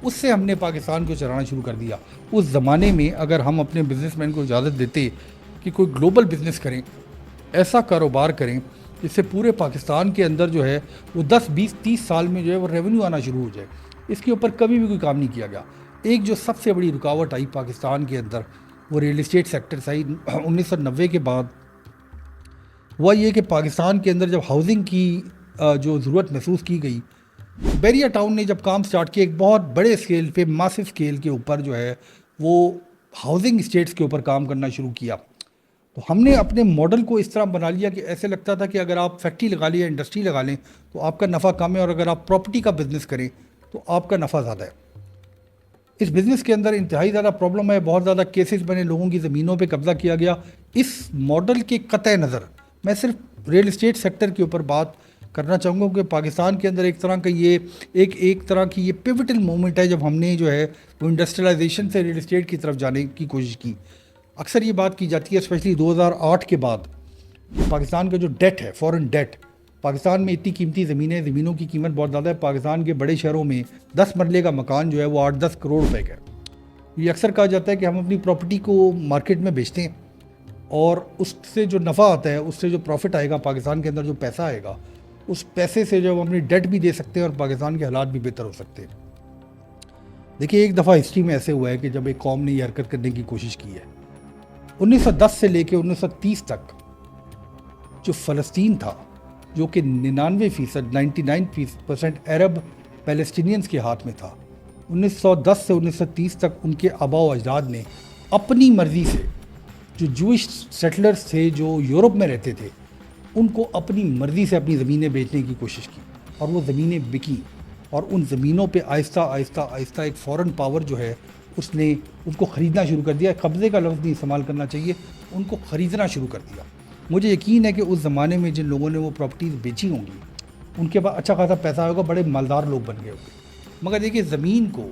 اس سے ہم نے پاکستان کو چلانا شروع کر دیا. اس زمانے میں اگر ہم اپنے بزنس مین کو اجازت دیتے کہ کوئی گلوبل بزنس کریں, ایسا کاروبار کریں جس سے پورے پاکستان کے اندر جو ہے وہ 10 20 30 سال میں جو ہے وہ ریونیو آنا شروع ہو جائے, اس کے اوپر کبھی بھی کوئی کام نہیں کیا گیا. ایک جو سب سے بڑی رکاوٹ آئی پاکستان کے اندر وہ ریل اسٹیٹ سیکٹر سے آئی 1990 کے بعد. ہوا یہ کہ پاکستان کے اندر جب ہاؤسنگ کی جو ضرورت محسوس کی گئی, بیریا ٹاؤن نے جب کام سٹارٹ کیا ایک بہت بڑے اسکیل پہ, ماسو اسکیل کے اوپر جو ہے وہ ہاؤسنگ اسٹیٹس کے اوپر کام کرنا شروع کیا. تو ہم نے اپنے ماڈل کو اس طرح بنا لیا کہ ایسے لگتا تھا کہ اگر آپ فیکٹری لگا لیں یا انڈسٹری لگا لیں تو آپ کا نفع کم ہے, اور اگر آپ پراپرٹی کا بزنس کریں تو آپ کا نفع زیادہ ہے. اس بزنس کے اندر انتہائی زیادہ پرابلم ہے, بہت زیادہ کیسز بنے, لوگوں کی زمینوں پہ قبضہ کیا گیا. اس ماڈل کے قطع نظر میں صرف ریل اسٹیٹ سیکٹر کے اوپر بات کرنا چاہوں گا کہ پاکستان کے اندر ایک طرح کا یہ ایک طرح کی یہ پیوٹل مومنٹ ہے جب ہم نے جو ہے وہ انڈسٹریلائزیشن سے ریل اسٹیٹ کی طرف جانے کی کوشش کی. اکثر یہ بات کی جاتی ہے اسپیشلی 2008 کے بعد, پاکستان کا جو ڈیٹ ہے, فورن ڈیٹ, پاکستان میں اتنی قیمتی زمینوں کی قیمت بہت زیادہ ہے. پاکستان کے بڑے شہروں میں 10 مرلے کا مکان جو ہے وہ 8-10 کروڑ روپے کا ہے. یہ اکثر کہا جاتا ہے کہ ہم اپنی پراپرٹی کو مارکیٹ میں بیچتے ہیں اور اس سے جو نفع آتا ہے, اس سے جو پروفٹ آئے گا, پاکستان کے اندر جو پیسہ آئے گا, اس پیسے سے جو ہم اپنی ڈیٹ بھی دے سکتے ہیں اور پاکستان کے حالات بھی بہتر ہو سکتے ہیں. دیکھیے, ایک دفعہ ہسٹری میں ایسے ہوا ہے کہ جب ایک قوم نے یہ حرکت کرنے کی کوشش کی ہے 1910 سے لے کے 1930 تک, جو فلسطین تھا جو کہ 99% عرب پیلسٹینینز کے ہاتھ میں تھا, 1910 سے 1930 تک ان کے آباء و اجداد نے اپنی مرضی سے, جو جوئش سیٹلرز تھے جو یورپ میں رہتے تھے, ان کو اپنی مرضی سے اپنی زمینیں بیچنے کی کوشش کی, اور وہ زمینیں بکیں, اور ان زمینوں پہ آہستہ آہستہ ایک فورن پاور جو ہے اس نے ان کو خریدنا شروع کر دیا. قبضے کا لفظ نہیں استعمال کرنا چاہیے, ان کو خریدنا شروع کر دیا. مجھے یقین ہے کہ اس زمانے میں جن لوگوں نے وہ پراپرٹیز بیچی ہوں گی ان کے پاس اچھا خاصا پیسہ ہوگا, بڑے مالدار لوگ بن گئے ہوں گے. مگر دیکھیے, زمین کو,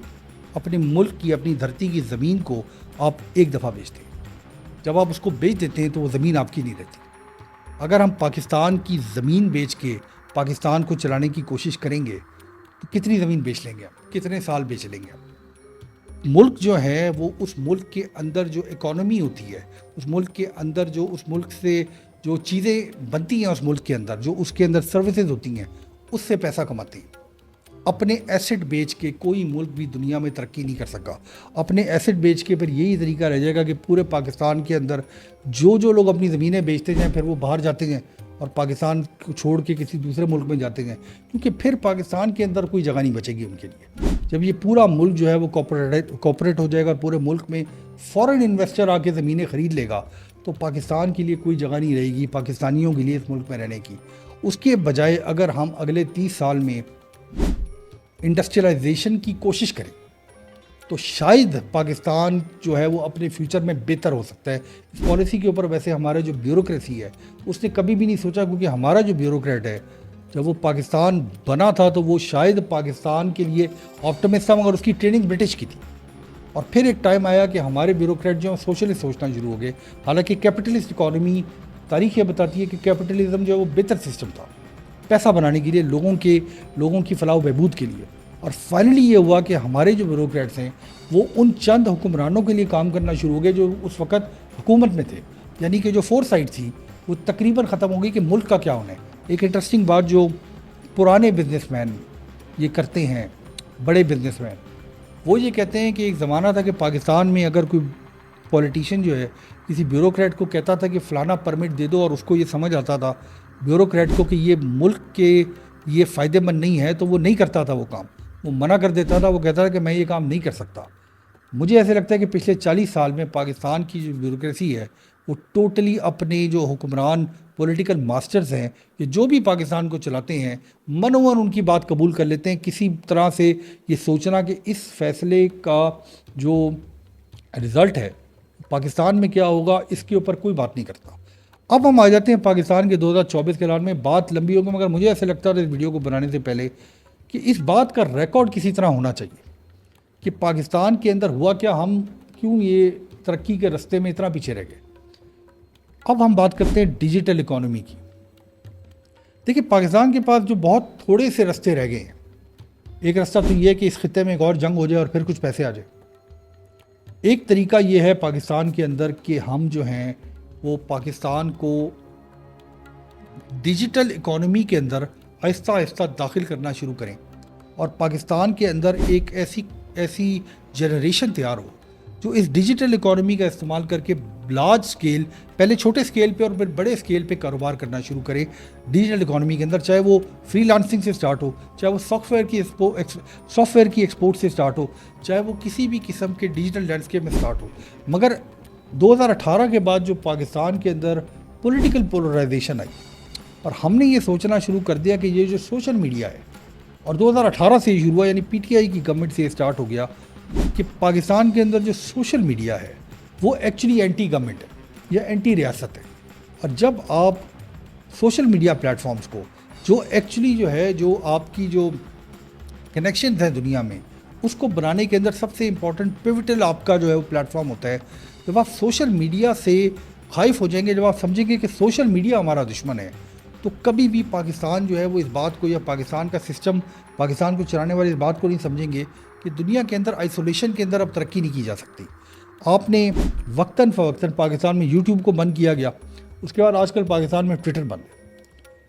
اپنے ملک کی, اپنی دھرتی کی زمین کو آپ ایک دفعہ بیچتے ہیں. جب آپ اس کو بیچ دیتے ہیں تو وہ زمین آپ کی نہیں رہتی. اگر ہم پاکستان کی زمین بیچ کے پاکستان کو چلانے کی کوشش کریں گے تو کتنی زمین بیچ لیں گے آپ, کتنے سال بیچ لیں گے آپ. ملک جو ہے وہ اس ملک کے اندر جو اکانومی ہوتی ہے, اس ملک کے اندر جو اس ملک سے جو چیزیں بنتی ہیں, اس ملک کے اندر جو اس کے اندر سروسز ہوتی ہیں, اس سے پیسہ کماتے ہیں. اپنے ایسٹ بیچ کے کوئی ملک بھی دنیا میں ترقی نہیں کر سکا. اپنے ایسٹ بیچ کے پھر یہی طریقہ رہ جائے گا کہ پورے پاکستان کے اندر جو لوگ اپنی زمینیں بیچتے جائیں پھر وہ باہر جاتے ہیں اور پاکستان کو چھوڑ کے کسی دوسرے ملک میں جاتے ہیں, کیونکہ پھر پاکستان کے اندر کوئی جگہ نہیں بچے گی ان کے لیے. جب یہ پورا ملک جو ہے وہ کوپریٹ ہو جائے گا اور پورے ملک میں فورن انویسٹر آ کے زمینیں خرید لے گا تو پاکستان کے لیے کوئی جگہ نہیں رہے گی پاکستانیوں کے لیے اس ملک میں رہنے کی. اس کے بجائے اگر ہم اگلے 30 سال میں انڈسٹریلائزیشن کی کوشش کریں تو شاید پاکستان جو ہے وہ اپنے فیوچر میں بہتر ہو سکتا ہے. اس پالیسی کے اوپر ویسے ہمارا جو بیوروکریسی ہے اس نے کبھی بھی نہیں سوچا, کیونکہ ہمارا جو بیوروکریٹ ہے جب وہ پاکستان بنا تھا تو وہ شاید پاکستان کے لیے آپٹمسٹ تھا, مگر اس کی ٹریننگ برٹش کی تھی اور پھر ایک ٹائم آیا کہ ہمارے بیوروکریٹ جو سوشلسٹ سوچنا شروع ہو گئے. حالانکہ کیپٹلسٹ اکانومی تاریخ یہ بتاتی ہے کہ کیپٹلزم جو ہے وہ بہتر سسٹم تھا پیسہ بنانے کے لیے, لوگوں کی فلاح و بہبود کے لیے. اور فائنلی یہ ہوا کہ ہمارے جو بیوروکریٹس ہیں وہ ان چند حکمرانوں کے لیے کام کرنا شروع ہو گئے جو اس وقت حکومت میں تھے. یعنی کہ جو فور سائٹ تھی وہ تقریباً ختم ہو گئی کہ ملک کا کیا ہونا ہے. ایک انٹرسٹنگ بات جو پرانے بزنس مین یہ کرتے ہیں, بڑے بزنس مین, وہ یہ کہتے ہیں کہ ایک زمانہ تھا کہ پاکستان میں اگر کوئی پولیٹیشین جو ہے کسی بیوروکریٹ کو کہتا تھا کہ فلانا پرمٹ دے دو, اور اس کو یہ سمجھ آتا تھا بیوروکریٹ کو کہ یہ ملک کے یہ فائدے مند نہیں ہے, تو وہ نہیں کرتا تھا وہ کام, وہ منع کر دیتا تھا. وہ کہتا تھا کہ میں یہ کام نہیں کر سکتا. مجھے ایسے لگتا ہے کہ پچھلے 40 سال میں پاکستان کی جو بیوروکریسی ہے وہ ٹوٹلی اپنے جو حکمران پولیٹیکل ماسٹرز ہیں کہ جو بھی پاکستان کو چلاتے ہیں منوان ان کی بات قبول کر لیتے ہیں. کسی طرح سے یہ سوچنا کہ اس فیصلے کا جو رزلٹ ہے پاکستان میں کیا ہوگا اس کے اوپر کوئی بات نہیں کرتا. اب ہم آ جاتے ہیں پاکستان کے 2024 کے اعلان میں. بات لمبی ہوگی مگر مجھے ایسے لگتا ہے اس ویڈیو کو بنانے سے پہلے کہ اس بات کا ریکارڈ کسی طرح ہونا چاہیے کہ پاکستان کے اندر ہوا کیا, ہم کیوں یہ ترقی کے رستے میں اتنا پیچھے رہ گئے. اب ہم بات کرتے ہیں ڈیجیٹل اکانومی کی. دیکھیں پاکستان کے پاس جو بہت تھوڑے سے رستے رہ گئے ہیں. ایک رستہ تو یہ ہے کہ اس خطے میں ایک اور جنگ ہو جائے اور پھر کچھ پیسے آ جائے. ایک طریقہ یہ ہے پاکستان کے اندر کہ ہم جو ہیں وہ پاکستان کو ڈیجیٹل اکانومی کے اندر آہستہ آہستہ داخل کرنا شروع کریں اور پاکستان کے اندر ایک ایسی جنریشن تیار ہو جو اس ڈیجیٹل اکانومی کا استعمال کر کے لارج سکیل, پہلے چھوٹے سکیل پہ اور پھر بڑے سکیل پہ کاروبار کرنا شروع کرے ڈیجیٹل اکانومی کے اندر. چاہے وہ فری لانسنگ سے سٹارٹ ہو, چاہے وہ سافٹ ویئر کی ایکسپورٹ سے سٹارٹ ہو, چاہے وہ کسی بھی قسم کے ڈیجیٹل لینڈسکیپ میں سٹارٹ ہو. مگر 2018 کے بعد جو پاکستان کے اندر پولیٹیکل پولرائزیشن آئی اور ہم نے یہ سوچنا شروع کر دیا کہ یہ جو سوشل میڈیا ہے, اور 2018 سے یہ شروع ہوا, یعنی پی ٹی آئی کی گورنمنٹ سے یہ سٹارٹ ہو گیا کہ پاکستان کے اندر جو سوشل میڈیا ہے وہ ایکچولی اینٹی گورنمنٹ ہے یا اینٹی ریاست ہے. اور جب آپ سوشل میڈیا پلیٹ فارمز کو جو ایکچولی جو ہے جو آپ کی جو کنیکشنز ہیں دنیا میں اس کو بنانے کے اندر سب سے امپورٹنٹ پیوٹل آپ کا جو ہے وہ پلیٹ فارم ہوتا ہے, جب آپ سوشل میڈیا سے خائف ہو جائیں گے, جب آپ سمجھیں گے کہ سوشل میڈیا ہمارا دشمن ہے, تو کبھی بھی پاکستان جو ہے وہ اس بات کو یا پاکستان کا سسٹم, پاکستان کو چلانے والے اس بات کو نہیں سمجھیں گے کہ دنیا کے اندر آئسولیشن کے اندر اب ترقی نہیں کی جا سکتی. آپ نے وقتاً فوقتاً پاکستان میں یوٹیوب کو بند کیا گیا, اس کے بعد آج کل پاکستان میں ٹویٹر بند ہے.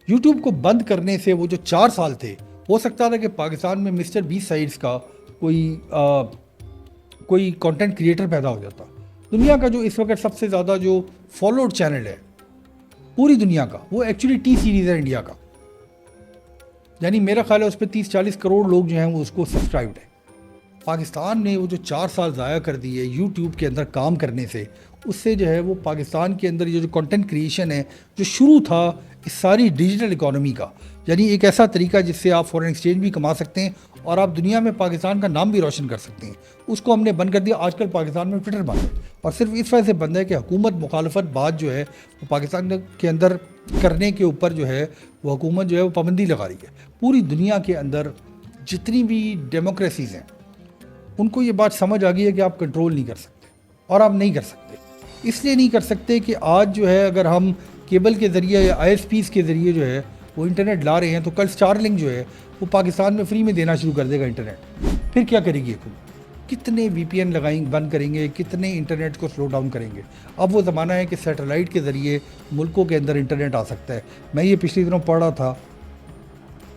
یوٹیوب کو بند کرنے سے وہ جو 4 سال تھے, ہو سکتا تھا کہ پاکستان میں مسٹر 20 سائٹس کا کوئی کنٹینٹ کریٹر پیدا ہو جاتا. دنیا کا جو اس وقت سب سے زیادہ جو فالوڈ چینل ہے پوری دنیا کا وہ ایکچولی ٹی سیریز ہے انڈیا کا, یعنی میرا خیال ہے اس پہ 30-40 کروڑ لوگ جو ہیں وہ اس کو سبسکرائبڈ ہیں. پاکستان نے وہ جو 4 سال ضائع کر دیے یوٹیوب کے اندر کام کرنے سے, اس سے جو ہے وہ پاکستان کے اندر یہ جو کنٹینٹ کریشن ہے جو شروع تھا اس ساری ڈیجیٹل اکانومی کا, یعنی ایک ایسا طریقہ جس سے آپ فورن ایکسچینج بھی کما سکتے ہیں اور آپ دنیا میں پاکستان کا نام بھی روشن کر سکتے ہیں, اس کو ہم نے بند کر دیا. آج کل پاکستان میں ٹویٹر بند ہے اور صرف اس وجہ سے بند ہے کہ حکومت مخالفت بات جو ہے وہ پاکستان کے اندر کرنے کے اوپر جو ہے وہ حکومت جو ہے وہ پابندی لگا رہی ہے. پوری دنیا کے اندر جتنی بھی ڈیموکریسیز ہیں ان کو یہ بات سمجھ آ گئی ہے کہ آپ کنٹرول نہیں کر سکتے, اور آپ نہیں کر سکتے. اس لیے نہیں کر سکتے کہ آج جو ہے اگر ہم کیبل کے ذریعے یا آئی ایس پیز کے ذریعے جو ہے وہ انٹرنیٹ لا رہے ہیں تو کل اسٹار لنک جو ہے وہ پاکستان میں فری میں دینا شروع کر دے گا انٹرنیٹ. پھر کیا کرے گی حکومت؟ کتنے وی پی این بند کریں گے, کتنے انٹرنیٹ کو سلو ڈاؤن کریں گے. اب وہ زمانہ ہے کہ سیٹلائٹ کے ذریعے ملکوں کے اندر انٹرنیٹ آ سکتا ہے. میں یہ پچھلی دنوں پڑھ رہا تھا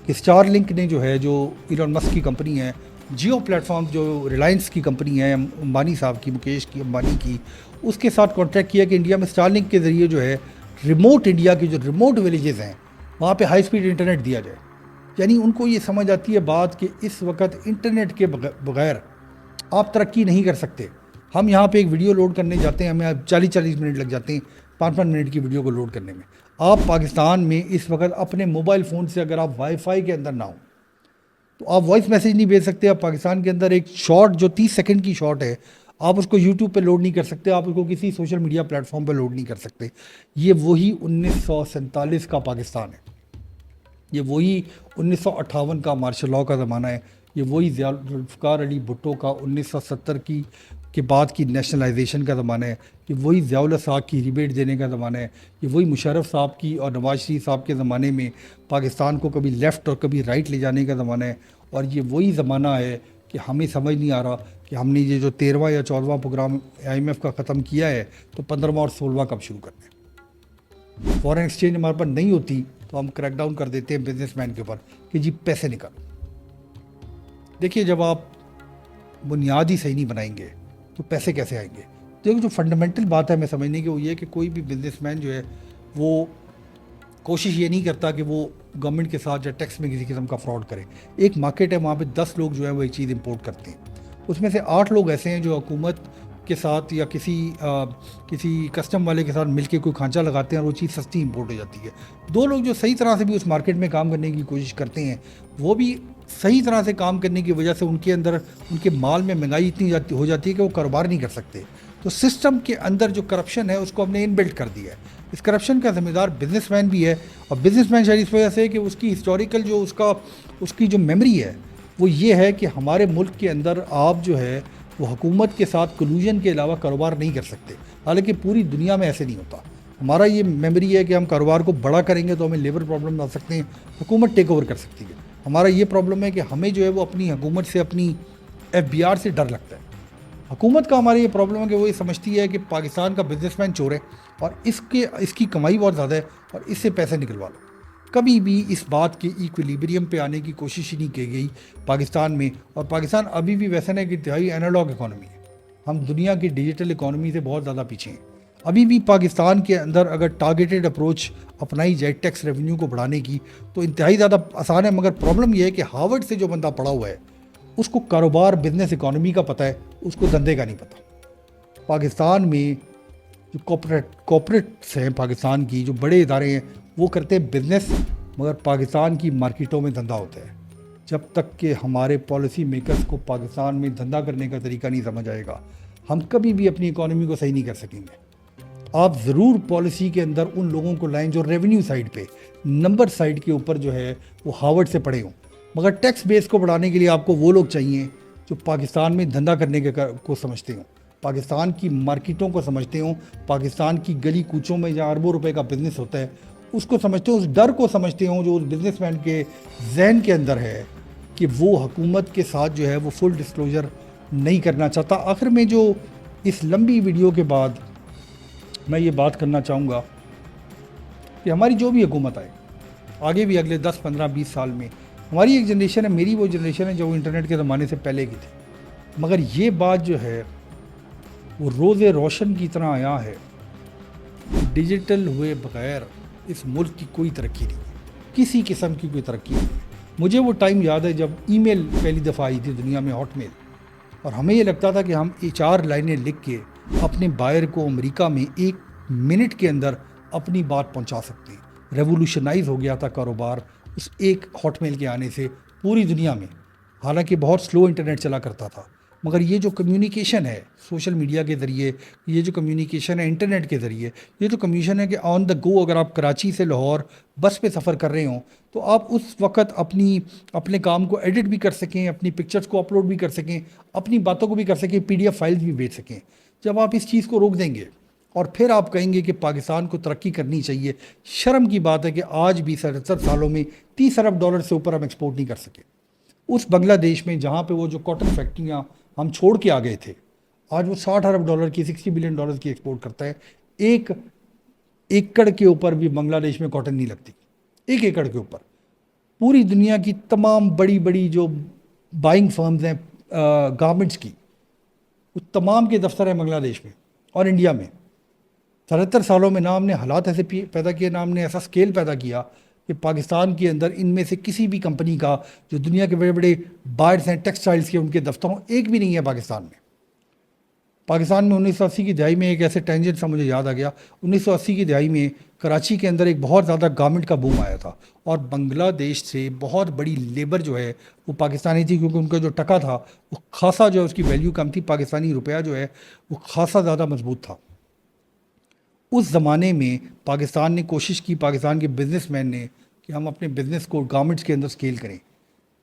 کہ اسٹار لنک نے جو ہے جو ایلون مسک کی کمپنی ہے, جیو پلیٹ فارم جو ریلائنس کی کمپنی ہے امبانی صاحب کی, مکیش کی امبانی کی, اس کے ساتھ کانٹریکٹ کیا کہ انڈیا میں اسٹار لنک کے ذریعے جو ہے ریموٹ انڈیا کی جو ریموٹ ولیجز ہیں وہاں پہ ہائی سپیڈ انٹرنیٹ دیا جائے. یعنی ان کو یہ سمجھ آتی ہے بات کہ اس وقت انٹرنیٹ کے بغیر آپ ترقی نہیں کر سکتے. ہم یہاں پہ ایک ویڈیو لوڈ کرنے جاتے ہیں, ہمیں 40-40 منٹ لگ جاتے ہیں 5-5 منٹ کی ویڈیو کو لوڈ کرنے میں. آپ پاکستان میں اس وقت اپنے موبائل فون سے اگر آپ وائی فائی کے اندر نہ ہوں تو آپ وائس میسیج نہیں بھیج سکتے. آپ پاکستان کے اندر ایک شارٹ جو 30 سیکنڈ کی شارٹ ہے آپ اس کو یوٹیوب پہ لوڈ نہیں کر سکتے, آپ اس کو کسی سوشل میڈیا پلیٹ فارم پہ لوڈ نہیں کر سکتے. یہ وہی 1947 کا پاکستان ہے, یہ وہی 1958 کا مارشل لاء کا زمانہ ہے, یہ وہی ذوالفقار علی بھٹو کا 1970 کی کے بعد کی نیشنلائزیشن کا زمانہ ہے، یہ وہی ضیاء الحق کی ریبیٹ دینے کا زمانہ ہے، یہ وہی مشرف صاحب کی اور نواز شریف صاحب کے زمانے میں پاکستان کو کبھی لیفٹ اور کبھی رائٹ لے جانے کا زمانہ ہے، اور یہ وہی زمانہ ہے کہ ہمیں سمجھ نہیں آ رہا کہ ہم نے یہ جو 13واں یا 14واں پروگرام IMF کا ختم کیا ہے تو 15واں اور 16واں کب شروع کرنا ہے۔ فورن ایکسچینج ہمارے پاس نہیں ہوتی تو ہم کریک ڈاؤن کر دیتے ہیں بزنس مین کے اوپر کہ جی پیسے نکالو۔ دیکھیے جب آپ بنیاد ہی صحیح نہیں بنائیں گے تو پیسے کیسے آئیں گے؟ دیکھو جو فنڈامنٹل بات ہے میں سمجھنے کی وہ یہ ہے کہ کوئی بھی بزنس مین جو ہے وہ کوشش یہ نہیں کرتا کہ وہ گورنمنٹ کے ساتھ یا ٹیکس میں کسی قسم کا فراڈ کرے۔ ایک مارکیٹ ہے، وہاں پہ 10 لوگ جو ہیں وہ ایک چیز امپورٹ کرتے ہیں، اس میں سے 8 لوگ ایسے ہیں جو حکومت کے ساتھ یا کسی کسٹم والے کے ساتھ مل کے کوئی کھانچا لگاتے ہیں اور وہ چیز سستی امپورٹ ہو جاتی ہے۔ 2 لوگ جو صحیح طرح سے بھی اس مارکیٹ میں کام کرنے کی کوشش کرتے ہیں، وہ بھی صحیح طرح سے کام کرنے کی وجہ سے ان کے اندر ان کے مال میں مہنگائی اتنی ہو جاتی ہے کہ وہ کاروبار نہیں کر سکتے۔ تو سسٹم کے اندر جو کرپشن ہے اس کو ہم نے ان بلٹ کر دیا ہے۔ اس کرپشن کا ذمہ دار بزنس مین بھی ہے، اور بزنس مین شاید اس وجہ سے کہ اس کی ہسٹوریکل جو اس کی جو میموری ہے وہ یہ ہے کہ ہمارے ملک کے اندر آپ جو ہے وہ حکومت کے ساتھ کلوژن کے علاوہ کاروبار نہیں کر سکتے، حالانکہ پوری دنیا میں ایسے نہیں ہوتا۔ ہمارا یہ میموری ہے کہ ہم کاروبار کو بڑا کریں گے تو ہمیں لیبر پرابلم آ سکتے ہیں، حکومت ٹیک اوور کر سکتی ہے۔ ہمارا یہ پرابلم ہے کہ ہمیں جو ہے وہ اپنی حکومت سے اپنی FBR سے ڈر لگتا ہے۔ حکومت کا ہماری یہ پرابلم ہے کہ وہ یہ سمجھتی ہے کہ پاکستان کا بزنس مین چور ہے اور اس کی کمائی بہت زیادہ ہے اور اس سے پیسے نکلوا لو۔ کبھی بھی اس بات کے ایکویلیبریم پہ آنے کی کوشش ہی نہیں کی گئی پاکستان میں، اور پاکستان ابھی بھی ویسا نہیں کہ انتہائی اینالاگ اکانومی ہے، ہم دنیا کی ڈیجیٹل اکانومی سے بہت زیادہ پیچھے ہیں۔ ابھی بھی پاکستان کے اندر اگر ٹارگیٹڈ اپروچ اپنائی جائے ٹیکس ریونیو کو بڑھانے کی تو انتہائی زیادہ آسان ہے، مگر پرابلم یہ ہے کہ ہارورڈ سے جو بندہ پڑھا ہوا ہے اس کو کاروبار بزنس اکانومی کا پتہ ہے، اس کو دھندے کا نہیں پتہ۔ پاکستان میں جو کارپوریٹس ہیں، پاکستان کی جو بڑے ادارے ہیں وہ کرتے ہیں بزنس، مگر پاکستان کی مارکیٹوں میں دھندا ہوتا ہے۔ جب تک کہ ہمارے پالیسی میکرز کو پاکستان میں دھندا کرنے کا طریقہ نہیں سمجھ آئے گا، ہم کبھی بھی اپنی اکانومی کو صحیح نہیں کر سکیں گے۔ آپ ضرور پالیسی کے اندر ان لوگوں کو لائیں جو ریونیو سائڈ پہ، نمبر سائڈ کے اوپر جو ہے وہ ہارورڈ سے پڑھے ہوں، مگر ٹیکس بیس کو بڑھانے کے لیے آپ کو وہ لوگ چاہیے جو پاکستان میں دھندا کرنے کو سمجھتے ہوں، پاکستان کی مارکیٹوں کو سمجھتے ہوں، پاکستان کی گلی کوچوں میں جہاں اربوں روپے کا بزنس ہوتا ہے اس کو سمجھتے ہوں، اس ڈر کو سمجھتے ہوں جو اس بزنس مین کے ذہن کے اندر ہے کہ وہ حکومت کے ساتھ جو ہے وہ فل ڈسکلوجر نہیں کرنا چاہتا۔ آخر میں جو اس لمبی ویڈیو کے بعد میں یہ بات کرنا چاہوں گا کہ ہماری جو بھی حکومت آئے آگے بھی اگلے 10 15 20 سال میں، ہماری ایک جنریشن ہے، میری وہ جنریشن ہے جو انٹرنیٹ کے زمانے سے پہلے کی تھی، مگر یہ بات جو ہے وہ روز روشن کی طرح آیا ہے، ڈیجیٹل ہوئے بغیر اس ملک کی کوئی ترقی نہیں ہے، کسی قسم کی کوئی ترقی نہیں ہے۔ مجھے وہ ٹائم یاد ہے جب ای میل پہلی دفعہ آئی تھی دنیا میں، ہاٹ میل، اور ہمیں یہ لگتا تھا کہ ہم 4 لائنیں لکھ کے اپنے بائر کو امریکہ میں 1 منٹ کے اندر اپنی بات پہنچا سکتے ہیں۔ ریولوشنائز ہو گیا تھا کاروبار اس ایک ہاٹ میل کے آنے سے پوری دنیا میں، حالانکہ بہت سلو انٹرنیٹ چلا کرتا تھا، مگر یہ جو کمیونیکیشن ہے سوشل میڈیا کے ذریعے، یہ جو کمیونیکیشن ہے انٹرنیٹ کے ذریعے، یہ جو کمیونیکیشن ہے کہ آن دا گو اگر آپ کراچی سے لاہور بس پہ سفر کر رہے ہوں تو آپ اس وقت اپنے کام کو ایڈٹ بھی کر سکیں، اپنی پکچرز کو اپلوڈ بھی کر سکیں، اپنی باتوں کو بھی کر سکیں، PDF فائلز بھی بھیج سکیں۔ جب آپ اس چیز کو روک دیں گے اور پھر آپ کہیں گے کہ پاکستان کو ترقی کرنی چاہیے، شرم کی بات ہے کہ آج بھی 77 سالوں میں $30 ارب سے اوپر ہم ایکسپورٹ نہیں کر سکے۔ اس بنگلہ دیش میں جہاں پہ وہ جو کاٹن فیکٹریاں ہم چھوڑ کے آ گئے تھے، آج وہ $60 ارب کی $60 بلین کی ایکسپورٹ کرتا ہے۔ 1 ایکڑ کے اوپر بھی بنگلہ دیش میں کاٹن نہیں لگتی، 1 ایکڑ کے اوپر۔ پوری دنیا کی تمام بڑی بڑی جو بائنگ فرمز ہیں گارمنٹس کی، وہ تمام کے دفتر ہیں بنگلہ دیش میں اور انڈیا میں۔ 77 سالوں میں نہ ہم نے حالات ایسے پیدا کیے، نہ ہم نے ایسا سکیل پیدا کیا کہ پاکستان کے اندر ان میں سے کسی بھی کمپنی کا جو دنیا کے بڑے بڑے بائرس ہیں ٹیکسٹائلز کے، ان کے دفتروں ایک بھی نہیں ہے پاکستان میں۔ پاکستان میں 1980 کی دہائی میں ایک ایسے ٹینجنٹ سا مجھے یاد آ گیا، 1980 کی دہائی میں کراچی کے اندر ایک بہت زیادہ گارمنٹ کا بوم آیا تھا، اور بنگلہ دیش سے بہت بڑی لیبر جو ہے وہ پاکستانی تھی، کیونکہ ان کا جو ٹکا تھا وہ خاصا جو ہے اس کی ویلیو کم تھی، پاکستانی روپیہ جو ہے وہ خاصا زیادہ مضبوط تھا۔ اس زمانے میں پاکستان نے کوشش کی، پاکستان کے بزنس مین نے، کہ ہم اپنے بزنس کو گارمنٹس کے اندر سکیل کریں۔